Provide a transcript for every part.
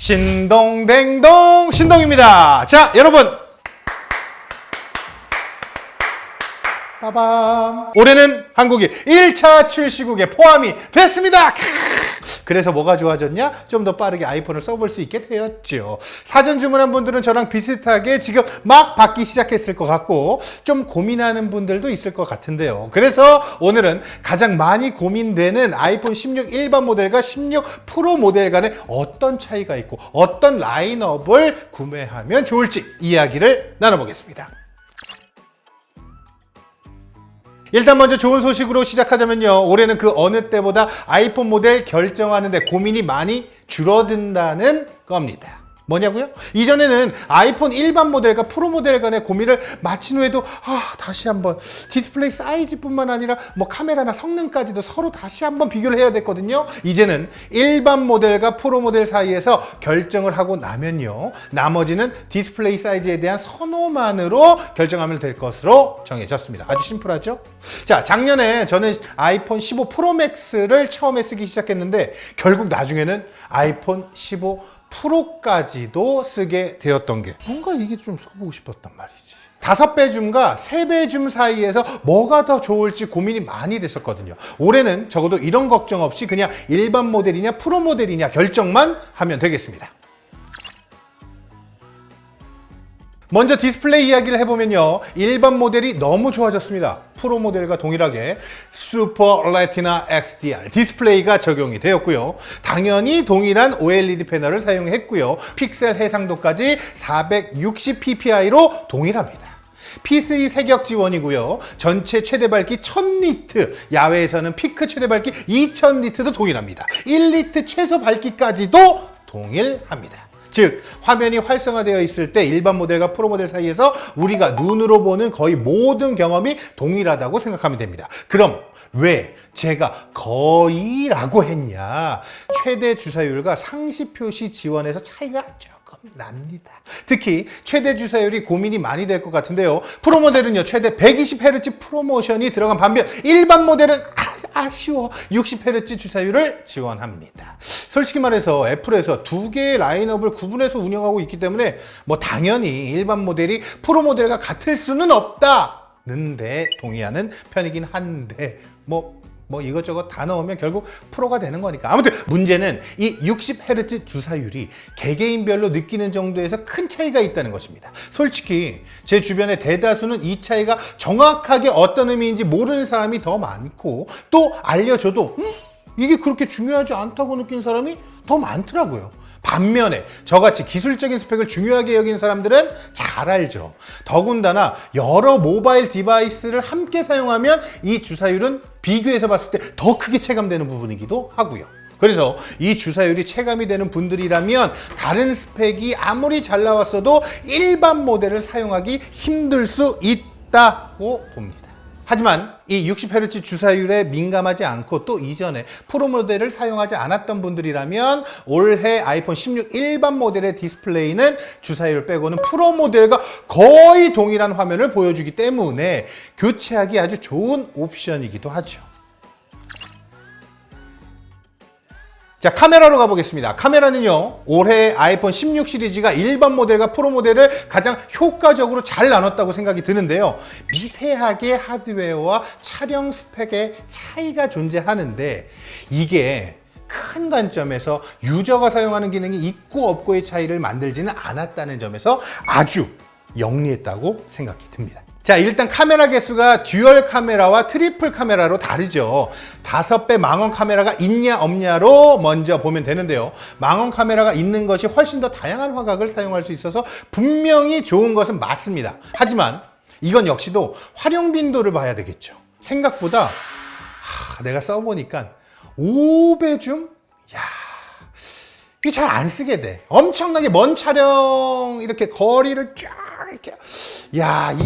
신동댕동 신동입니다. 자, 여러분. 빠밤. 올해는 한국이 1차 출시국에 포함이 됐습니다. 그래서 뭐가 좋아졌냐? 좀 더 빠르게 아이폰을 써볼 수 있게 되었죠. 사전 주문한 분들은 저랑 비슷하게 지금 막 받기 시작했을 것 같고 좀 고민하는 분들도 있을 것 같은데요. 그래서 오늘은 가장 많이 고민되는 아이폰 16 일반 모델과 16 프로 모델 간에 어떤 차이가 있고 어떤 라인업을 구매하면 좋을지 이야기를 나눠보겠습니다. 일단 먼저 좋은 소식으로 시작하자면요. 올해는 그 어느 때보다 아이폰 모델 결정하는데 고민이 많이 줄어든다는 겁니다. 뭐냐고요? 이전에는 아이폰 일반 모델과 프로 모델 간의 고민을 마친 후에도 다시 한번 디스플레이 사이즈뿐만 아니라 뭐 카메라나 성능까지도 서로 다시 한번 비교를 해야 됐거든요. 이제는 일반 모델과 프로 모델 사이에서 결정을 하고 나면요. 나머지는 디스플레이 사이즈에 대한 선호만으로 결정하면 될 것으로 정해졌습니다. 아주 심플하죠? 자, 작년에 저는 아이폰 15 프로 맥스를 처음에 쓰기 시작했는데 결국 나중에는 아이폰 15 프로까지도 쓰게 되었던 게 뭔가 이게 좀 써보고 싶었단 말이지. 5배 줌과 3배 줌 사이에서 뭐가 더 좋을지 고민이 많이 됐었거든요. 올해는 적어도 이런 걱정 없이 그냥 일반 모델이냐 프로 모델이냐 결정만 하면 되겠습니다. 먼저 디스플레이 이야기를 해보면요. 일반 모델이 너무 좋아졌습니다. 프로 모델과 동일하게 슈퍼 레티나 XDR 디스플레이가 적용이 되었고요. 당연히 동일한 OLED 패널을 사용했고요. 픽셀 해상도까지 460ppi로 동일합니다. P3 색역 지원이고요. 전체 최대 밝기 1000니트, 야외에서는 피크 최대 밝기 2000니트도 동일합니다. 1니트 최소 밝기까지도 동일합니다. 즉 화면이 활성화되어 있을 때 일반 모델과 프로 모델 사이에서 우리가 눈으로 보는 거의 모든 경험이 동일하다고 생각하면 됩니다. 그럼 왜 제가 거의라고 했냐? 최대 주사율과 상시 표시 지원에서 차이가 조금 납니다. 특히 최대 주사율이 고민이 많이 될 것 같은데요. 프로 모델은요 최대 120Hz 프로모션이 들어간 반면 일반 모델은 아쉬워 60Hz 주사율을 지원합니다. 솔직히 말해서 애플에서 두 개의 라인업을 구분해서 운영하고 있기 때문에 뭐 당연히 일반 모델이 프로 모델과 같을 수는 없다는데 동의하는 편이긴 한데 뭐 이것저것 다 넣으면 결국 프로가 되는 거니까. 아무튼 문제는 이 60Hz 주사율이 개개인별로 느끼는 정도에서 큰 차이가 있다는 것입니다. 솔직히 제 주변의 대다수는 이 차이가 정확하게 어떤 의미인지 모르는 사람이 더 많고 또 알려줘도 이게 그렇게 중요하지 않다고 느끼는 사람이 더 많더라고요. 반면에 저같이 기술적인 스펙을 중요하게 여기는 사람들은 잘 알죠. 더군다나 여러 모바일 디바이스를 함께 사용하면 이 주사율은 비교해서 봤을 때 더 크게 체감되는 부분이기도 하고요. 그래서 이 주사율이 체감이 되는 분들이라면 다른 스펙이 아무리 잘 나왔어도 일반 모델을 사용하기 힘들 수 있다고 봅니다. 하지만 이 60Hz 주사율에 민감하지 않고 또 이전에 프로 모델을 사용하지 않았던 분들이라면 올해 아이폰 16 일반 모델의 디스플레이는 주사율 빼고는 프로 모델과 거의 동일한 화면을 보여주기 때문에 교체하기 아주 좋은 옵션이기도 하죠. 자, 카메라로 가보겠습니다. 카메라는요, 올해 아이폰 16 시리즈가 일반 모델과 프로 모델을 가장 효과적으로 잘 나눴다고 생각이 드는데요. 미세하게 하드웨어와 촬영 스펙의 차이가 존재하는데 이게 큰 관점에서 유저가 사용하는 기능이 있고 없고의 차이를 만들지는 않았다는 점에서 아주 영리했다고 생각이 듭니다. 자, 일단 카메라 개수가 듀얼 카메라와 트리플 카메라로 다르죠. 5배 망원 카메라가 있냐 없냐로 먼저 보면 되는데요. 망원 카메라가 있는 것이 훨씬 더 다양한 화각을 사용할 수 있어서 분명히 좋은 것은 맞습니다. 하지만 이건 역시도 활용 빈도를 봐야 되겠죠. 생각보다 내가 써보니까 5배 줌? 이게 잘 안 쓰게 돼. 엄청나게 먼 촬영 이렇게 거리를 쫙 이렇게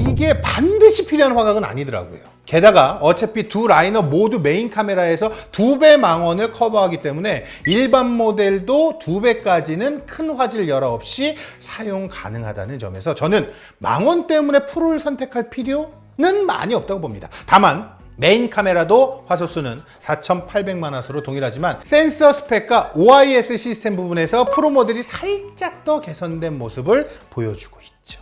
이게 반드시 필요한 화각은 아니더라고요. 게다가 어차피 두 라인업 모두 메인 카메라에서 2배 망원을 커버하기 때문에 일반 모델도 2배까지는 큰 화질 열화 없이 사용 가능하다는 점에서 저는 망원 때문에 프로를 선택할 필요는 많이 없다고 봅니다. 다만 메인 카메라도 화소수는 4800만 화소로 동일하지만 센서 스펙과 OIS 시스템 부분에서 프로 모델이 살짝 더 개선된 모습을 보여주고 있죠.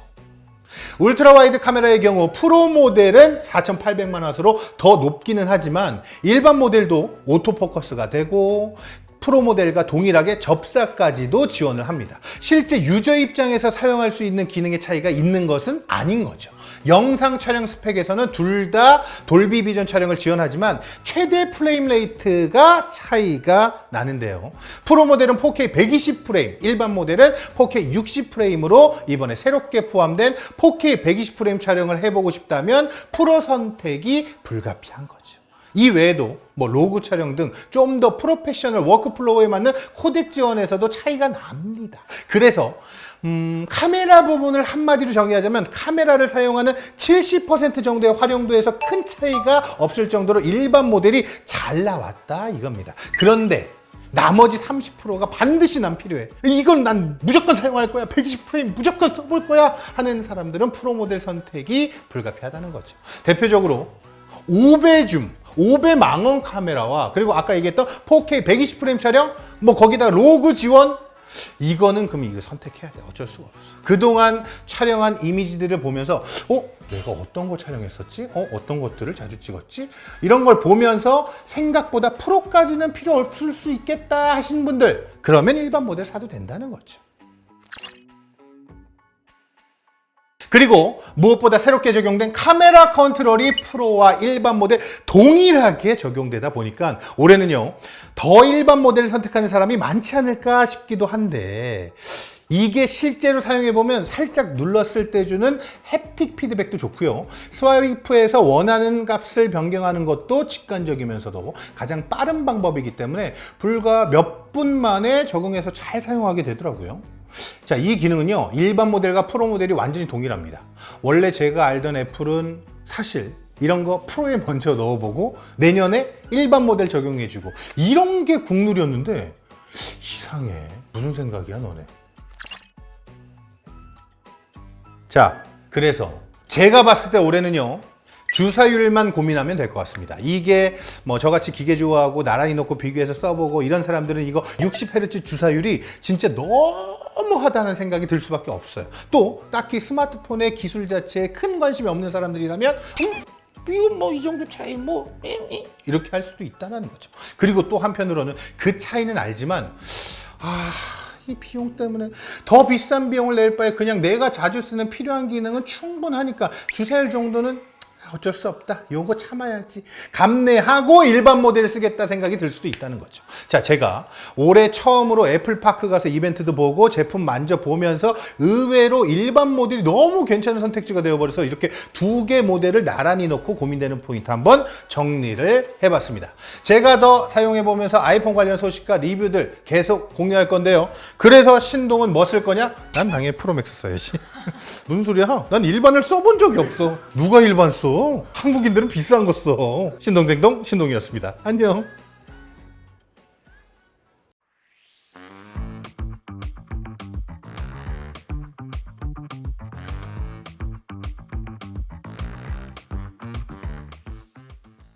울트라 와이드 카메라의 경우 프로 모델은 4800만 화소로 더 높기는 하지만 일반 모델도 오토포커스가 되고 프로 모델과 동일하게 접사까지도 지원을 합니다. 실제 유저 입장에서 사용할 수 있는 기능의 차이가 있는 것은 아닌 거죠. 영상 촬영 스펙에서는 둘 다 돌비 비전 촬영을 지원하지만 최대 프레임 레이트가 차이가 나는데요. 프로 모델은 4K 120프레임, 일반 모델은 4K 60프레임으로 이번에 새롭게 포함된 4K 120프레임 촬영을 해보고 싶다면 프로 선택이 불가피한 거죠. 이 외에도 뭐 로그 촬영 등 좀 더 프로페셔널 워크플로우에 맞는 코덱 지원에서도 차이가 납니다. 그래서 카메라 부분을 한마디로 정의하자면 카메라를 사용하는 70% 정도의 활용도에서 큰 차이가 없을 정도로 일반 모델이 잘 나왔다 이겁니다. 그런데 나머지 30%가 반드시 난 필요해. 이걸 난 무조건 사용할 거야. 120프레임 무조건 써볼 거야 하는 사람들은 프로 모델 선택이 불가피하다는 거죠. 대표적으로 5배 줌, 5배 망원 카메라와 그리고 아까 얘기했던 4K 120프레임 촬영, 뭐 거기다 로그 지원, 이거는 그럼 이거 선택해야 돼. 어쩔 수가 없어. 그동안 촬영한 이미지들을 보면서 내가 어떤 거 촬영했었지? 어떤 것들을 자주 찍었지? 이런 걸 보면서 생각보다 프로까지는 필요 없을 수 있겠다 하신 분들, 그러면 일반 모델 사도 된다는 거죠. 그리고 무엇보다 새롭게 적용된 카메라 컨트롤이 프로와 일반 모델 동일하게 적용되다 보니까 올해는요, 더 일반 모델을 선택하는 사람이 많지 않을까 싶기도 한데, 이게 실제로 사용해보면 살짝 눌렀을 때 주는 햅틱 피드백도 좋고요. 스와이프에서 원하는 값을 변경하는 것도 직관적이면서도 가장 빠른 방법이기 때문에 불과 몇 분 만에 적응해서 잘 사용하게 되더라고요. 자, 이 기능은요, 일반 모델과 프로 모델이 완전히 동일합니다. 원래 제가 알던 애플은 사실 이런 거 프로에 먼저 넣어보고 내년에 일반 모델 적용해주고 이런 게 국룰이었는데 이상해. 무슨 생각이야 너네? 자, 그래서 제가 봤을 때 올해는요, 주사율만 고민하면 될 것 같습니다. 이게 뭐 저같이 기계 좋아하고 나란히 놓고 비교해서 써보고 이런 사람들은 이거 60Hz 주사율이 진짜 너무하다는 생각이 들 수밖에 없어요. 또 딱히 스마트폰의 기술 자체에 큰 관심이 없는 사람들이라면 이거 뭐 이 정도 차이 뭐 이렇게 할 수도 있다는 거죠. 그리고 또 한편으로는 그 차이는 알지만 이 비용 때문에 더 비싼 비용을 낼 바에 그냥 내가 자주 쓰는 필요한 기능은 충분하니까 주사율 정도는 어쩔 수 없다. 요거 참아야지. 감내하고 일반 모델을 쓰겠다 생각이 들 수도 있다는 거죠. 자, 제가 올해 처음으로 애플파크 가서 이벤트도 보고 제품 만져보면서 의외로 일반 모델이 너무 괜찮은 선택지가 되어버려서 이렇게 두 개 모델을 나란히 놓고 고민되는 포인트 한번 정리를 해봤습니다. 제가 더 사용해보면서 아이폰 관련 소식과 리뷰들 계속 공유할 건데요. 그래서 신동은 뭐 쓸 거냐? 난 당연히 프로맥스 써야지. 무슨 소리야? 난 일반을 써본 적이 없어. 누가 일반 써? 한국인들은 비싼 거 써. 신동댕동 신동이었습니다. 안녕.